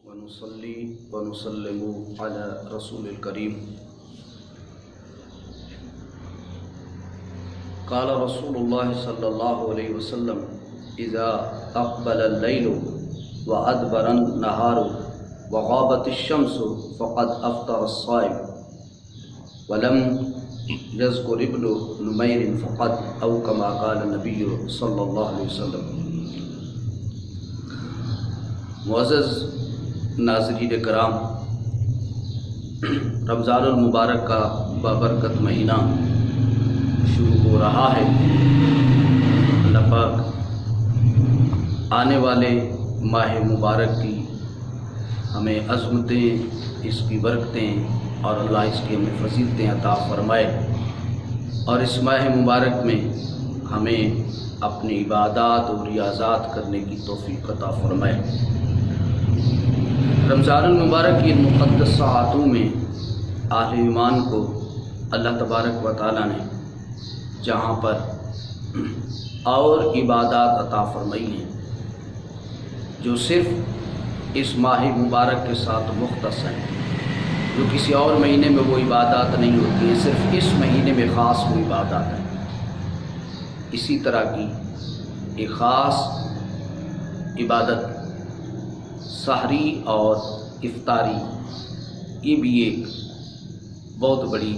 ونصلي ونسلم على رسول الكريم. قال رسول الله صلى الله عليه وسلم: إذا أقبل الليل وأدبر النهار وغابت الشمس فقد أفطر الصائم. ولم يذكر ابن نمير فقط أو كما قال النبي صلی اللہ علیہ وسلم. معزز ناظرین کرام، رمضان المبارک کا بابرکت مہینہ شروع ہو رہا ہے. اللہ پاک آنے والے ماہ مبارک کی ہمیں عظمتیں، اس کی برکتیں اور اللہ اس کی ہمیں فضیلتیں عطا فرمائے، اور اس ماہ مبارک میں ہمیں اپنی عبادات اور ریاضات کرنے کی توفیق عطا فرمائے. رمضان المبارک کی مقدس ساعتوں میں اہل ایمان کو اللہ تبارک و تعالیٰ نے جہاں پر اور عبادات عطا فرمائی ہیں جو صرف اس ماہ مبارک کے ساتھ مختص ہیں، جو کسی اور مہینے میں وہ عبادات نہیں ہوتی ہیں، صرف اس مہینے میں خاص وہ عبادات ہیں. اسی طرح کی ایک خاص عبادت سحری اور افطاری، یہ بھی ایک بہت بڑی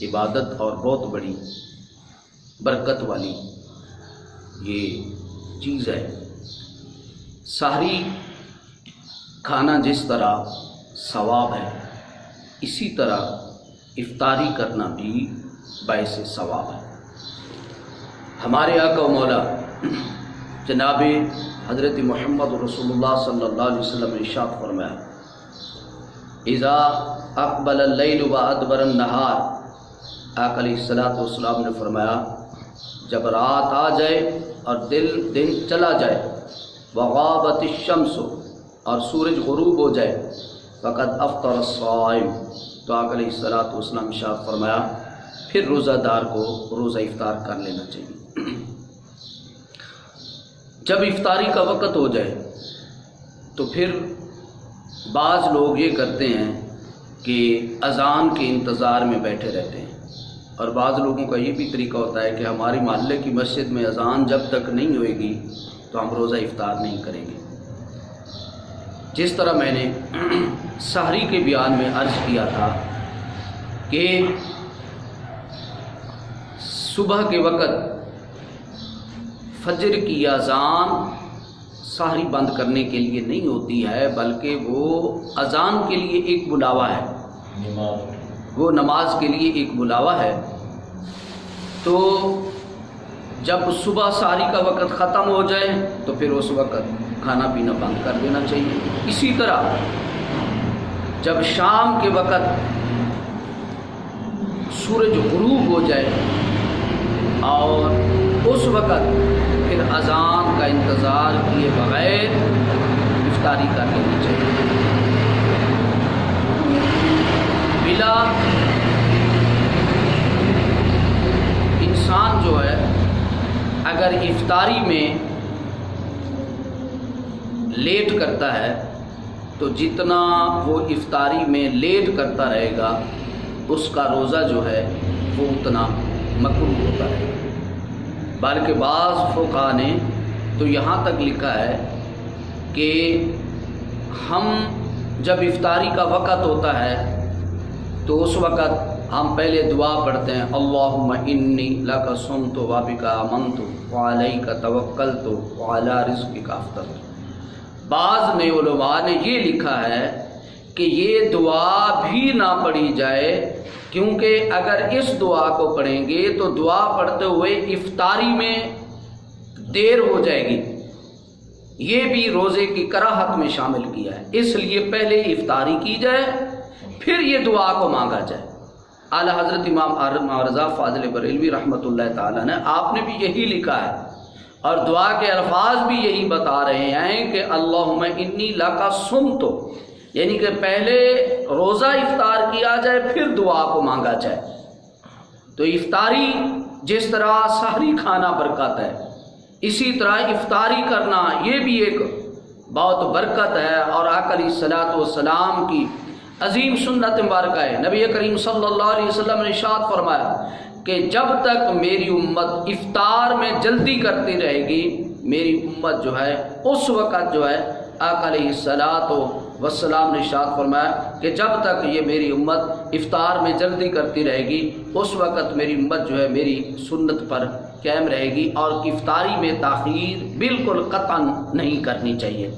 عبادت اور بہت بڑی برکت والی یہ چیز ہے. سحری کھانا جس طرح ثواب ہے، اسی طرح افطاری کرنا بھی باعث ثواب ہے. ہمارے آقا و مولا جناب حضرت محمد رسول اللہ صلی اللہ علیہ وسلم نے ارشاد فرمایا: اذا اقبل اللیل و ادبر النہار. آقا علیہ الصلوۃ والسلام نے فرمایا جب رات آ جائے اور دن چلا جائے، وغابت الشمس اور سورج غروب ہو جائے، فقد افطر الصائم. تو آقا علیہ الصلوۃ والسلام ارشاد فرمایا پھر روزہ دار کو روزہ افطار کر لینا چاہیے. جب افطاری کا وقت ہو جائے تو پھر بعض لوگ یہ کرتے ہیں کہ اذان کے انتظار میں بیٹھے رہتے ہیں، اور بعض لوگوں کا یہ بھی طریقہ ہوتا ہے کہ ہماری محلے کی مسجد میں اذان جب تک نہیں ہوئے گی تو ہم روزہ افطار نہیں کریں گے. جس طرح میں نے سحری کے بیان میں عرض کیا تھا کہ صبح کے وقت فجر کی اذان سحری بند کرنے کے لیے نہیں ہوتی ہے، بلکہ وہ اذان کے لیے ایک بلاوا ہے، وہ نماز کے لیے ایک بلاوا ہے. تو جب صبح سحری کا وقت ختم ہو جائے تو پھر اس وقت کھانا پینا بند کر دینا چاہیے. اسی طرح جب شام کے وقت سورج غروب ہو جائے اور اس وقت پھر اذان کا انتظار کیے بغیر افطاری کر لینی چاہیے. بلا انسان جو ہے اگر افطاری میں لیٹ کرتا ہے تو جتنا وہ افطاری میں لیٹ کرتا رہے گا اس کا روزہ جو ہے وہ اتنا مکروہ ہوتا رہے گا. بلکہ بعض فقہاء نے تو یہاں تک لکھا ہے کہ ہم جب افطاری کا وقت ہوتا ہے تو اس وقت ہم پہلے دعا پڑھتے ہیں: اللہم انی لک صمت و بک آمنت وعلیک توکلت وعلی رزقک افطرت. بعض نے علماء نے یہ لکھا ہے کہ یہ دعا بھی نہ پڑھی جائے، کیونکہ اگر اس دعا کو پڑھیں گے تو دعا پڑھتے ہوئے افطاری میں دیر ہو جائے گی. یہ بھی روزے کی کراہت میں شامل کیا ہے. اس لیے پہلے افطاری کی جائے پھر یہ دعا کو مانگا جائے. اعلیٰ حضرت امام رضا فاضل بریلوی رحمۃ اللہ تعالیٰ نے آپ نے بھی یہی لکھا ہے، اور دعا کے الفاظ بھی یہی بتا رہے ہیں کہ اللہم انی لک صمت، یعنی کہ پہلے روزہ افطار کیا جائے پھر دعا کو مانگا جائے. تو افطاری جس طرح سحری کھانا برکت ہے، اسی طرح افطاری کرنا یہ بھی ایک بہت برکت ہے اور آقا علیہ الصلوۃ والسلام کی عظیم سنت مبارکہ ہے۔ نبی کریم صلی اللہ علیہ وسلم نے ارشاد فرمایا کہ جب تک میری امت افطار میں جلدی کرتی رہے گی، میری امت جو ہے اس وقت جو ہے آقا علیہ الصلوۃ والسلام نے ارشاد فرمایا کہ جب تک یہ میری امت افطار میں جلدی کرتی رہے گی اس وقت میری امت جو ہے میری سنت پر قائم رہے گی، اور افطاری میں تاخیر بالکل قطعاً نہیں کرنی چاہیے۔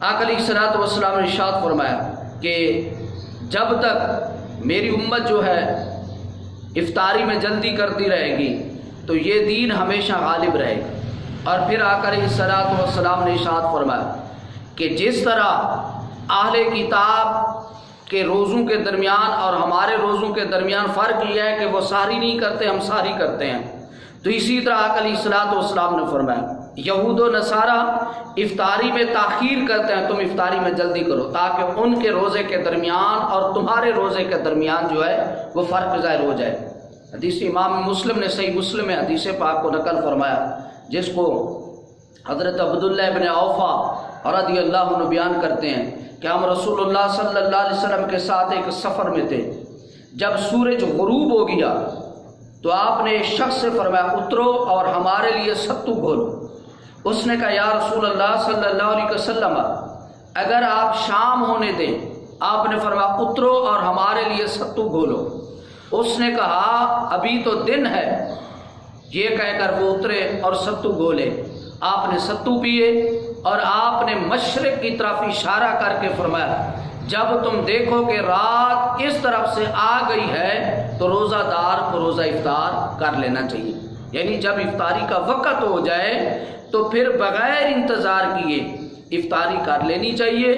آقا علیہ الصلوۃ والسلام نے ارشاد فرمایا کہ جب تک میری امت جو ہے افطاری میں جلدی کرتی رہے گی تو یہ دین ہمیشہ غالب رہے گا۔ اور پھر آقا علیہ الصلوۃ والسلام نے ارشاد فرمایا کہ جس طرح اہل کتاب کے روزوں کے درمیان اور ہمارے روزوں کے درمیان فرق یہ ہے کہ وہ سحری نہیں کرتے، ہم سحری کرتے ہیں، تو اسی طرح آقا علیہ الصلوۃ والسلام نے فرمایا یہود و نصارہ افطاری میں تاخیر کرتے ہیں، تم افطاری میں جلدی کرو تاکہ ان کے روزے کے درمیان اور تمہارے روزے کے درمیان جو ہے وہ فرق ظاہر ہو جائے۔ حدیث امام مسلم نے صحیح مسلم میں حدیث پاک کو نقل فرمایا، جس کو حضرت عبداللہ ابن اوفا رضی اللہ عنہ بیان کرتے ہیں کہ ہم رسول اللہ صلی اللہ علیہ وسلم کے ساتھ ایک سفر میں تھے، جب سورج غروب ہو گیا تو آپ نے ایک شخص سے فرمایا اترو اور ہمارے لیے ستو گھولو۔ اس نے کہا یا رسول اللہ صلی اللہ علیہ وسلم اگر آپ شام ہونے دیں، آپ نے فرمایا اترو اور ہمارے لیے ستو گھولو۔ اس نے کہا ابھی تو دن ہے، یہ کہہ کر وہ اترے اور ستو گھولے۔ آپ نے ستو پیے اور آپ نے مشرق کی طرف اشارہ کر کے فرمایا جب تم دیکھو کہ رات اس طرف سے آ گئی ہے تو روزہ دار کو روزہ افطار کر لینا چاہیے، یعنی جب افطاری کا وقت ہو جائے تو پھر بغیر انتظار کیے افطاری کر لینی چاہیے۔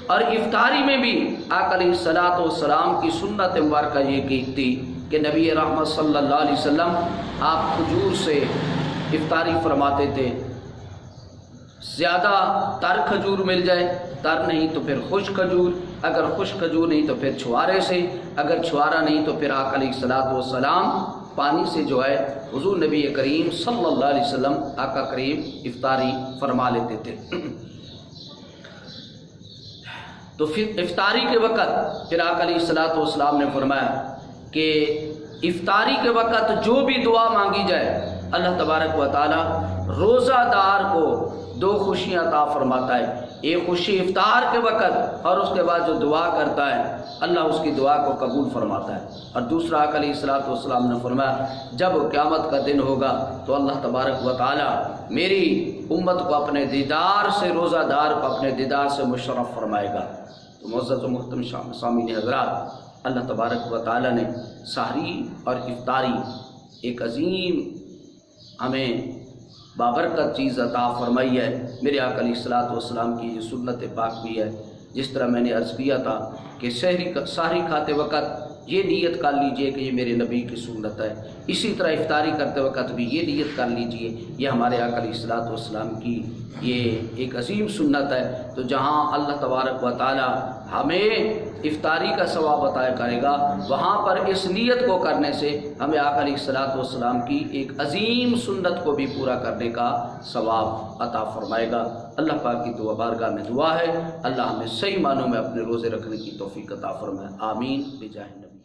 اور افطاری میں بھی آقا علیہ الصلوۃ والسلام کی سنت مبارکہ یہ تھی کہ نبی رحمت صلی اللہ علیہ وسلم آپ کھجور سے افطاری فرماتے تھے، زیادہ تر کھجور مل جائے، تر نہیں تو پھر خشک کھجور، اگر خشک کھجور نہیں تو پھر چھوارے سے، اگر چھوارا نہیں تو پھر آقا علیہ الصلوۃ والسلام پانی سے جو ہے حضور نبی کریم صلی اللہ علیہ وسلم آقا کریم افطاری فرما لیتے تھے۔ تو پھر افطاری کے وقت پھر آقا علیہ الصلوۃ والسلام نے فرمایا کہ افطاری کے وقت جو بھی دعا مانگی جائے اللہ تبارک و تعالی روزہ دار کو دو خوشیاں عطا فرماتا ہے، ایک خوشی افطار کے وقت اور اس کے بعد جو دعا کرتا ہے اللہ اس کی دعا کو قبول فرماتا ہے۔ اور دوسرا آقا علیہ الصلوۃ والسلام نے فرمایا جب قیامت کا دن ہوگا تو اللہ تبارک و تعالی میری امت کو اپنے دیدار سے، روزہ دار کو اپنے دیدار سے مشرف فرمائے گا۔ تو معزز و محترم سامعین حضرات، اللہ تبارک و تعالی نے سحری اور افطاری ایک عظیم ہمیں بابرکت چیز عطا فرمائی ہے۔ میرے آقا علیہ الصلوۃ والسلام کی یہ سنت پاک بھی ہے، جس طرح میں نے عرض کیا تھا کہ سحری کھاتے وقت یہ نیت کر لیجئے کہ یہ میرے نبی کی سنت ہے، اسی طرح افطاری کرتے وقت بھی یہ نیت کر لیجئے یہ ہمارے آقا علیہ الصلوۃ والسلام کی یہ ایک عظیم سنت ہے۔ تو جہاں اللہ تبارک و تعالی ہمیں افطاری کا ثواب عطا کرے گا، وہاں پر اس نیت کو کرنے سے ہمیں آقا علیہ الصلوۃ والسلام کی ایک عظیم سنت کو بھی پورا کرنے کا ثواب عطا فرمائے گا۔ اللہ پاک کی دعا بارگاہ میں دعا ہے اللہ ہمیں صحیح معنوں میں اپنے روزے رکھنے کی توفیق عطا فرمائے، آمین بجاہ نبی۔